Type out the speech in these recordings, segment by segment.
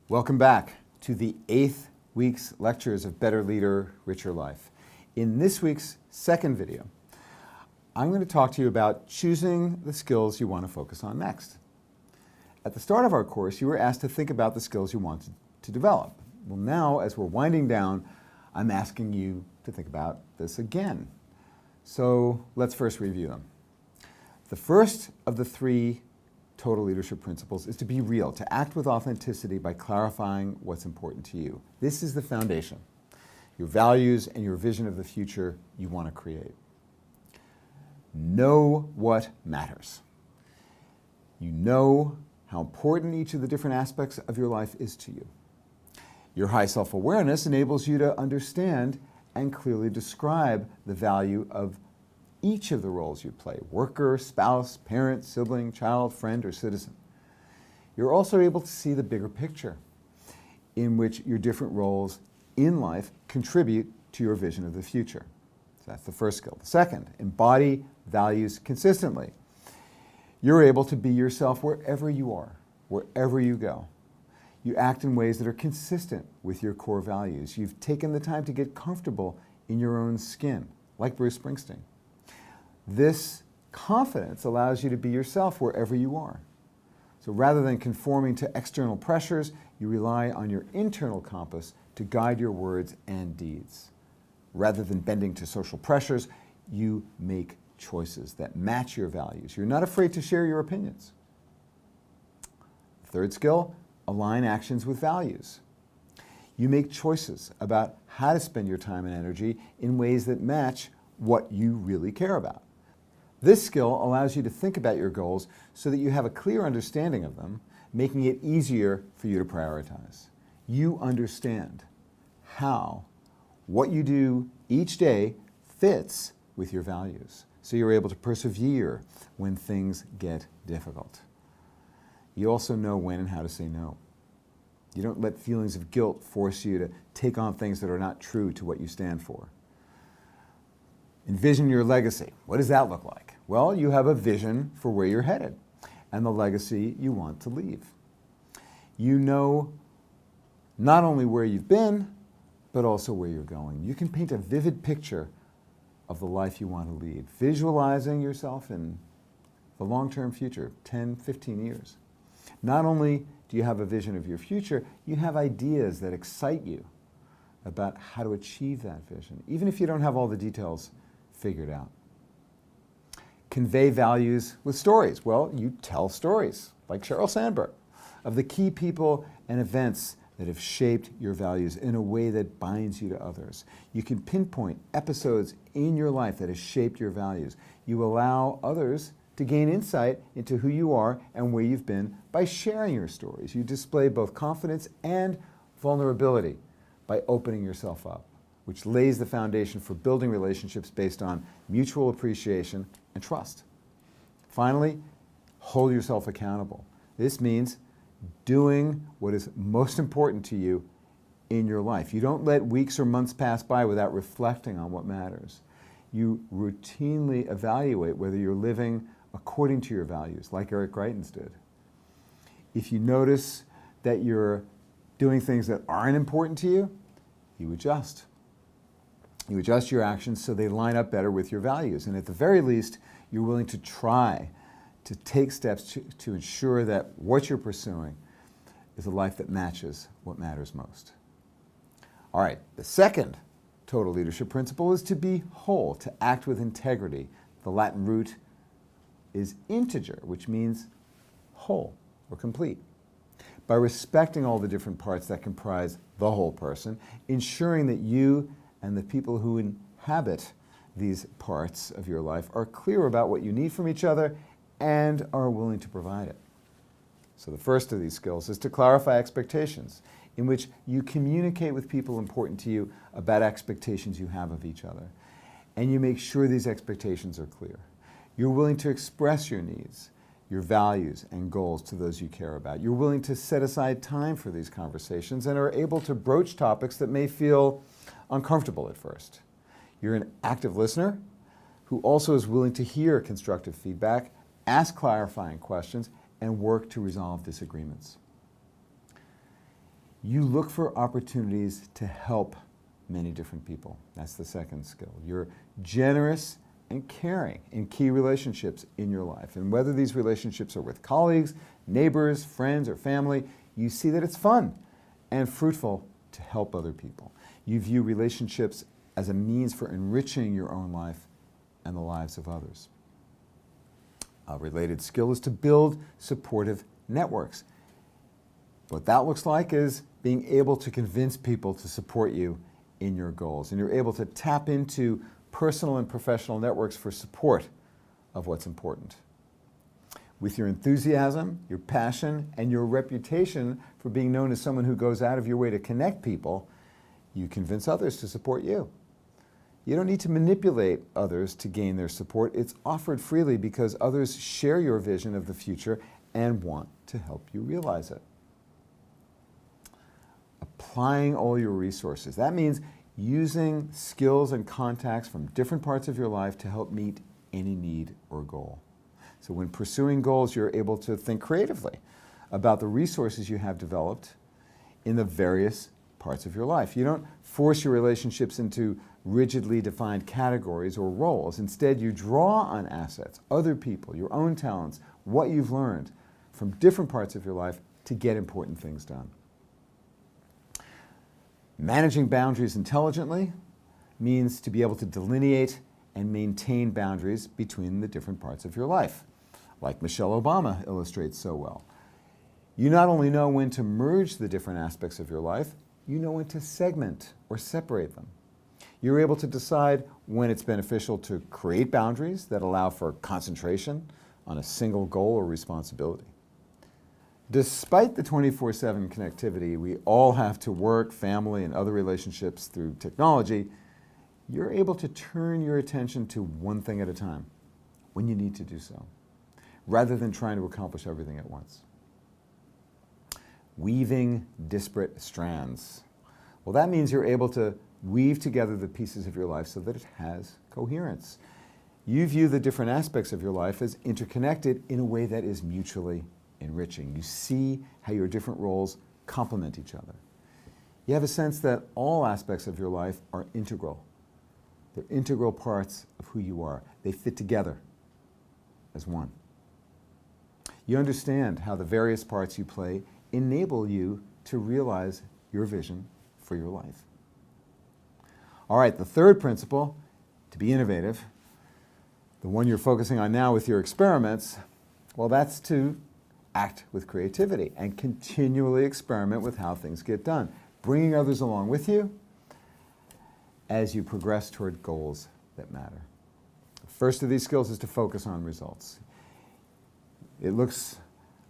Welcome back to the 8th week's lectures of Better Leader, Richer Life. In this week's second video, I'm going to talk to you about choosing the skills you want to focus on next. At the start of our course, you were asked to think about the skills you want to develop. Well, now, as we're winding down, I'm asking you to think about this again. So let's first review them. The first of the 3 total leadership principles is to be real, to act with authenticity by clarifying what's important to you. This is the foundation, your values and your vision of the future you want to create. Know what matters. You know how important each of the different aspects of your life is to you. Your high self-awareness enables you to understand and clearly describe the value of each of the roles you play: worker, spouse, parent, sibling, child, friend, or citizen. You're also able to see the bigger picture in which your different roles in life contribute to your vision of the future. So that's the first skill. The second, embody values consistently. You're able to be yourself wherever you are, wherever you go. You act in ways that are consistent with your core values. You've taken the time to get comfortable in your own skin, like Bruce Springsteen. This confidence allows you to be yourself wherever you are. So rather than conforming to external pressures, you rely on your internal compass to guide your words and deeds. Rather than bending to social pressures, you make choices that match your values. You're not afraid to share your opinions. Third skill, align actions with values. You make choices about how to spend your time and energy in ways that match what you really care about. This skill allows you to think about your goals so that you have a clear understanding of them, making it easier for you to prioritize. You understand how what you do each day fits with your values, so you're able to persevere when things get difficult. You also know when and how to say no. You don't let feelings of guilt force you to take on things that are not true to what you stand for. Envision your legacy. What does that look like? Well, you have a vision for where you're headed and the legacy you want to leave. You know not only where you've been, but also where you're going. You can paint a vivid picture of the life you want to lead, visualizing yourself in the long-term future, 10, 15 years. Not only do you have a vision of your future, you have ideas that excite you about how to achieve that vision, even if you don't have all the details figured out. Convey values with stories. Well, you tell stories, like Sheryl Sandberg, of the key people and events that have shaped your values in a way that binds you to others. You can pinpoint episodes in your life that have shaped your values. You allow others to gain insight into who you are and where you've been by sharing your stories. You display both confidence and vulnerability by opening yourself up, which lays the foundation for building relationships based on mutual appreciation and trust. Finally, hold yourself accountable. This means doing what is most important to you in your life. You don't let weeks or months pass by without reflecting on what matters. You routinely evaluate whether you're living according to your values, like Eric Greitens did. If you notice that you're doing things that aren't important to you, you adjust. You adjust your actions so they line up better with your values. And at the very least, you're willing to try to take steps to ensure that what you're pursuing is a life that matches what matters most. All right, the second total leadership principle is to be whole, to act with integrity. The Latin root is integer, which means whole or complete. By respecting all the different parts that comprise the whole person, ensuring that you and the people who inhabit these parts of your life are clear about what you need from each other and are willing to provide it. So the first of these skills is to clarify expectations, in which you communicate with people important to you about expectations you have of each other. And you make sure these expectations are clear. You're willing to express your needs, your values and goals to those you care about. You're willing to set aside time for these conversations and are able to broach topics that may feel uncomfortable at first. You're an active listener who also is willing to hear constructive feedback, ask clarifying questions, and work to resolve disagreements. You look for opportunities to help many different people. That's the second skill. You're generous and caring in key relationships in your life. And whether these relationships are with colleagues, neighbors, friends, or family, you see that it's fun and fruitful to help other people. You view relationships as a means for enriching your own life and the lives of others. A related skill is to build supportive networks. What that looks like is being able to convince people to support you in your goals. And you're able to tap into personal and professional networks for support of what's important. With your enthusiasm, your passion, and your reputation for being known as someone who goes out of your way to connect people, you convince others to support you. You don't need to manipulate others to gain their support. It's offered freely because others share your vision of the future and want to help you realize it. Applying all your resources. That means using skills and contacts from different parts of your life to help meet any need or goal. So when pursuing goals, you're able to think creatively about the resources you have developed in the various parts of your life. You don't force your relationships into rigidly defined categories or roles. Instead, you draw on assets, other people, your own talents, what you've learned from different parts of your life to get important things done. Managing boundaries intelligently means to be able to delineate and maintain boundaries between the different parts of your life, like Michelle Obama illustrates so well. You not only know when to merge the different aspects of your life, you know when to segment or separate them. You're able to decide when it's beneficial to create boundaries that allow for concentration on a single goal or responsibility. Despite the 24/7 connectivity we all have to work, family, and other relationships through technology, you're able to turn your attention to one thing at a time when you need to do so, rather than trying to accomplish everything at once. Weaving disparate strands. Well, that means you're able to weave together the pieces of your life so that it has coherence. You view the different aspects of your life as interconnected in a way that is mutually enriching. You see how your different roles complement each other. You have a sense that all aspects of your life are integral. They're integral parts of who you are. They fit together as one. You understand how the various parts you play enable you to realize your vision for your life. All right, the third principle, to be innovative, the one you're focusing on now with your experiments, well, that's to act with creativity and continually experiment with how things get done, bringing others along with you as you progress toward goals that matter. The first of these skills is to focus on results. It looks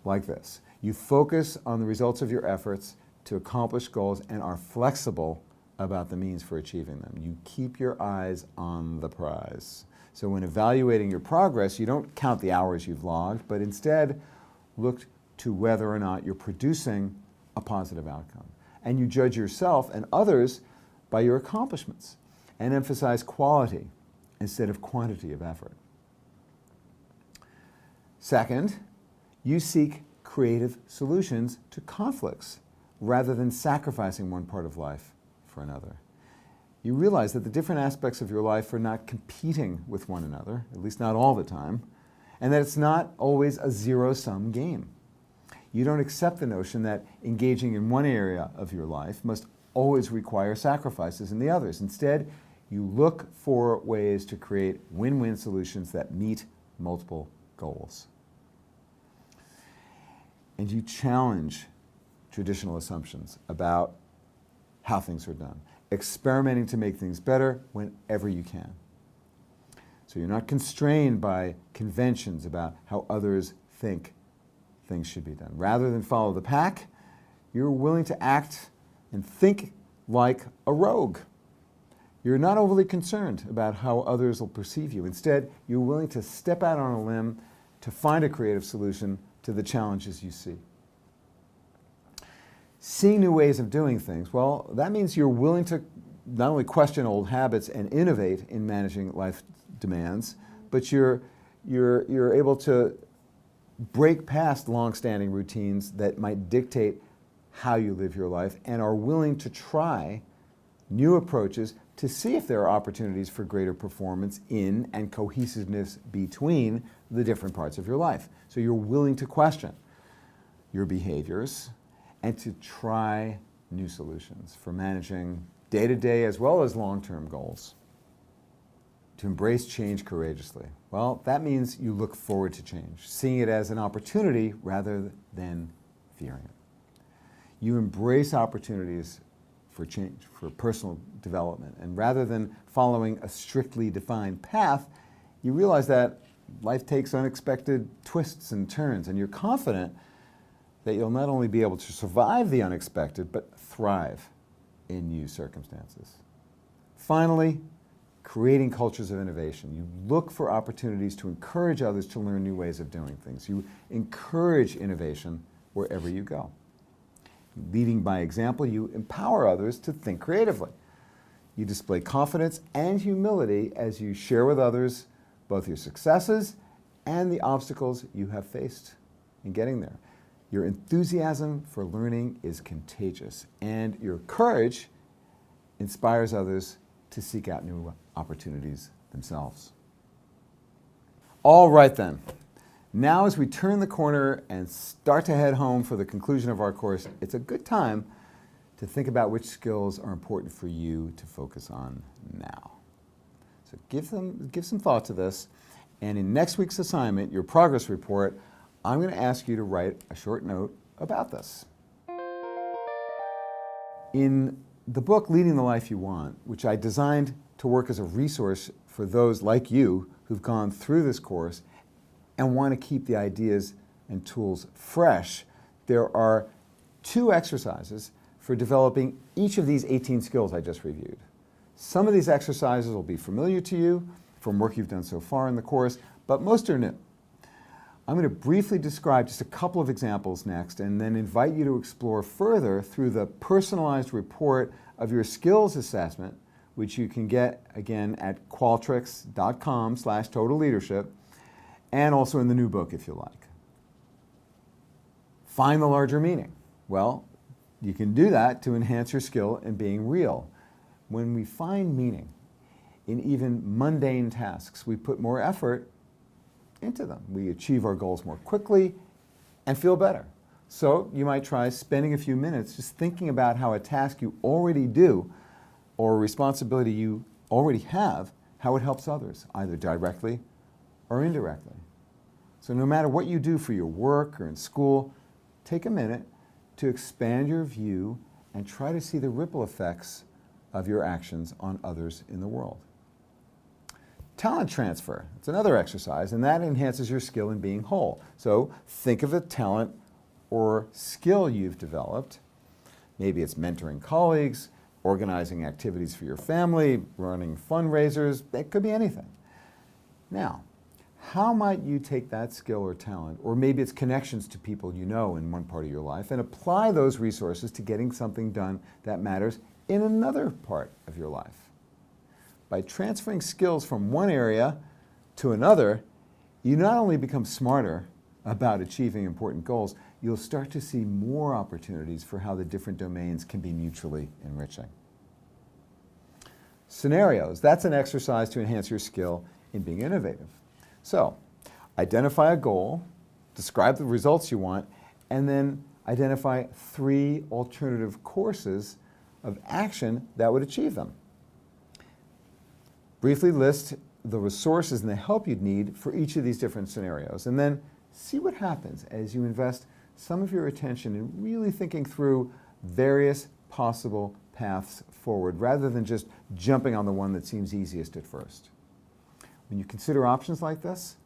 like this. You focus on the results of your efforts to accomplish goals and are flexible about the means for achieving them. You keep your eyes on the prize. So when evaluating your progress, you don't count the hours you've logged, but instead look to whether or not you're producing a positive outcome. And you judge yourself and others by your accomplishments and emphasize quality instead of quantity of effort. Second, you seek creative solutions to conflicts rather than sacrificing one part of life for another. You realize that the different aspects of your life are not competing with one another, at least not all the time, and that it's not always a zero-sum game. You don't accept the notion that engaging in one area of your life must always require sacrifices in the others. Instead, you look for ways to create win-win solutions that meet multiple goals. And you challenge traditional assumptions about how things are done, experimenting to make things better whenever you can. So you're not constrained by conventions about how others think things should be done. Rather than follow the pack, you're willing to act and think like a rogue. You're not overly concerned about how others will perceive you. Instead, you're willing to step out on a limb to find a creative solution to the challenges you see. Seeing new ways of doing things, well, that means you're willing to not only question old habits and innovate in managing life demands, but you're able to break past long-standing routines that might dictate how you live your life and are willing to try new approaches to see if there are opportunities for greater performance in and cohesiveness between the different parts of your life. So you're willing to question your behaviors and to try new solutions for managing day-to-day as well as long-term goals. To embrace change courageously. Well, that means you look forward to change, seeing it as an opportunity rather than fearing it. You embrace opportunities for change, for personal development, and rather than following a strictly defined path, you realize that life takes unexpected twists and turns, and you're confident that you'll not only be able to survive the unexpected, but thrive in new circumstances. Finally, creating cultures of innovation. You look for opportunities to encourage others to learn new ways of doing things. You encourage innovation wherever you go. Leading by example, you empower others to think creatively. You display confidence and humility as you share with others both your successes and the obstacles you have faced in getting there. Your enthusiasm for learning is contagious, and your courage inspires others to seek out new opportunities themselves. All right then. Now as we turn the corner and start to head home for the conclusion of our course, it's a good time to think about which skills are important for you to focus on now. So give some thought to this, and in next week's assignment, your progress report, I'm going to ask you to write a short note about this. In the book, Leading the Life You Want, which I designed to work as a resource for those like you who've gone through this course and want to keep the ideas and tools fresh, there are 2 exercises for developing each of these 18 skills I just reviewed. Some of these exercises will be familiar to you from work you've done so far in the course, but most are new. I'm going to briefly describe just a couple of examples next and then invite you to explore further through the personalized report of your skills assessment, which you can get again at qualtrics.com/total leadership and also in the new book if you like. Find the larger meaning. Well, you can do that to enhance your skill in being real. When we find meaning in even mundane tasks, we put more effort into them. We achieve our goals more quickly and feel better. So you might try spending a few minutes just thinking about how a task you already do or a responsibility you already have, how it helps others, either directly or indirectly. So no matter what you do for your work or in school, take a minute to expand your view and try to see the ripple effects of your actions on others in the world. Talent transfer, it's another exercise, and that enhances your skill in being whole. So think of a talent or skill you've developed. Maybe it's mentoring colleagues, organizing activities for your family, running fundraisers, it could be anything. Now, how might you take that skill or talent, or maybe it's connections to people you know in one part of your life, and apply those resources to getting something done that matters in another part of your life? By transferring skills from one area to another, you not only become smarter about achieving important goals, you'll start to see more opportunities for how the different domains can be mutually enriching. Scenarios, that's an exercise to enhance your skill in being innovative. So, identify a goal, describe the results you want, and then identify 3 alternative courses of action that would achieve them. Briefly list the resources and the help you'd need for each of these different scenarios, and then see what happens as you invest some of your attention in really thinking through various possible paths forward, rather than just jumping on the one that seems easiest at first. When you consider options like this,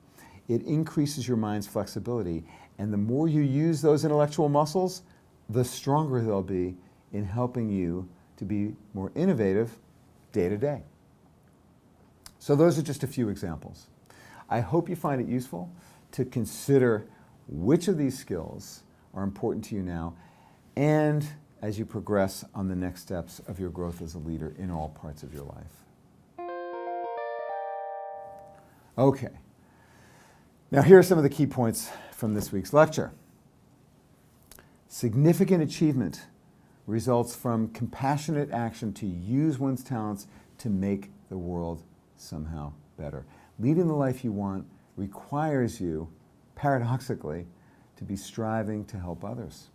it increases your mind's flexibility, and the more you use those intellectual muscles, the stronger they'll be in helping you to be more innovative day to day. So those are just a few examples. I hope you find it useful to consider which of these skills are important to you now, and as you progress on the next steps of your growth as a leader in all parts of your life. Okay. Now here are some of the key points from this week's lecture. Significant achievement results from compassionate action to use one's talents to make the world somehow better. Leading the life you want requires you, paradoxically, to be striving to help others.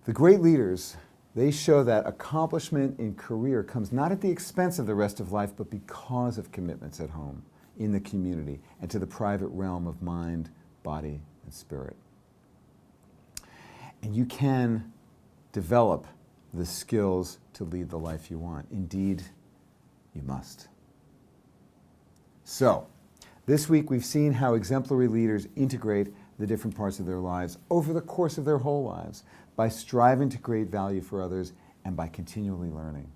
The great leaders, they show that accomplishment in career comes not at the expense of the rest of life, but because of commitments at home, in the community, and to the private realm of mind, body, and spirit. And you can develop the skills to lead the life you want. Indeed, you must. So, this week we've seen how exemplary leaders integrate the different parts of their lives over the course of their whole lives by striving to create value for others and by continually learning.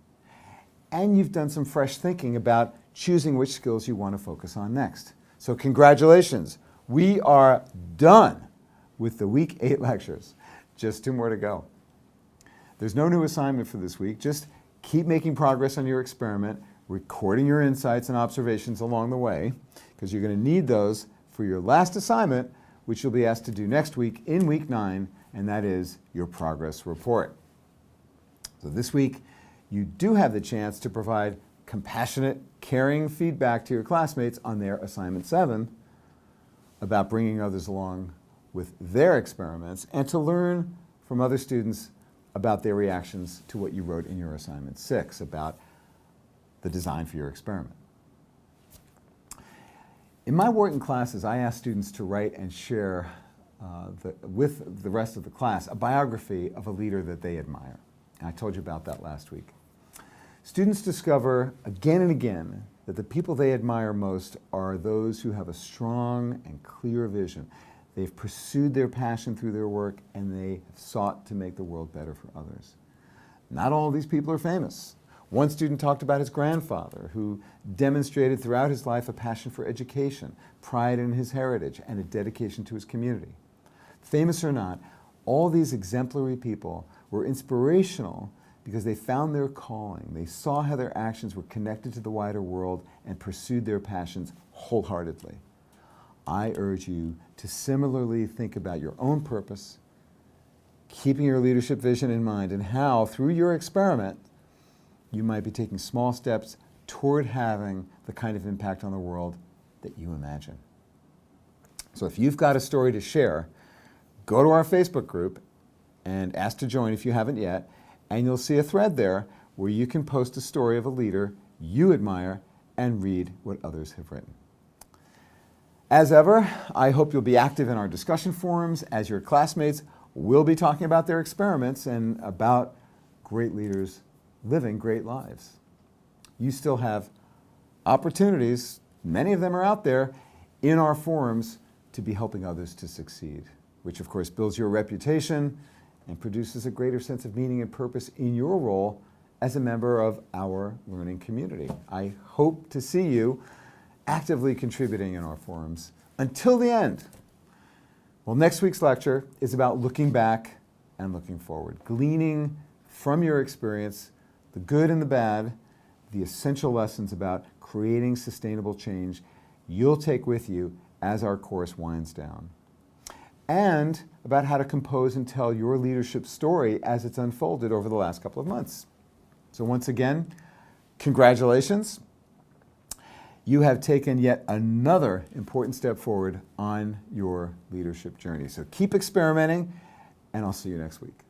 And you've done some fresh thinking about choosing which skills you want to focus on next. So congratulations, we are done with the week 8 lectures. Just 2 more to go. There's no new assignment for this week. Just keep making progress on your experiment, recording your insights and observations along the way, because you're going to need those for your last assignment, which you'll be asked to do next week in week 9, and that is your progress report. So this week, you do have the chance to provide compassionate, caring feedback to your classmates on their assignment 7 about bringing others along with their experiments and to learn from other students about their reactions to what you wrote in your assignment 6 about the design for your experiment. In my Wharton classes, I ask students to write and share with the rest of the class a biography of a leader that they admire. And I told you about that last week. Students discover again and again that the people they admire most are those who have a strong and clear vision. They've pursued their passion through their work, and they have sought to make the world better for others. Not all of these people are famous. One student talked about his grandfather, who demonstrated throughout his life a passion for education, pride in his heritage, and a dedication to his community. Famous or not, all these exemplary people were inspirational because they found their calling. They saw how their actions were connected to the wider world and pursued their passions wholeheartedly. I urge you to similarly think about your own purpose, keeping your leadership vision in mind, and how, through your experiment, you might be taking small steps toward having the kind of impact on the world that you imagine. So if you've got a story to share, go to our Facebook group and ask to join if you haven't yet, and you'll see a thread there where you can post a story of a leader you admire and read what others have written. As ever, I hope you'll be active in our discussion forums as your classmates will be talking about their experiments and about great leaders living great lives. You still have opportunities, many of them are out there, in our forums to be helping others to succeed, which of course builds your reputation and produces a greater sense of meaning and purpose in your role as a member of our learning community. I hope to see you actively contributing in our forums until the end. Well, next week's lecture is about looking back and looking forward, gleaning from your experience the good and the bad, the essential lessons about creating sustainable change you'll take with you as our course winds down, and about how to compose and tell your leadership story as it's unfolded over the last couple of months. So once again, congratulations. You have taken yet another important step forward on your leadership journey. So keep experimenting, and I'll see you next week.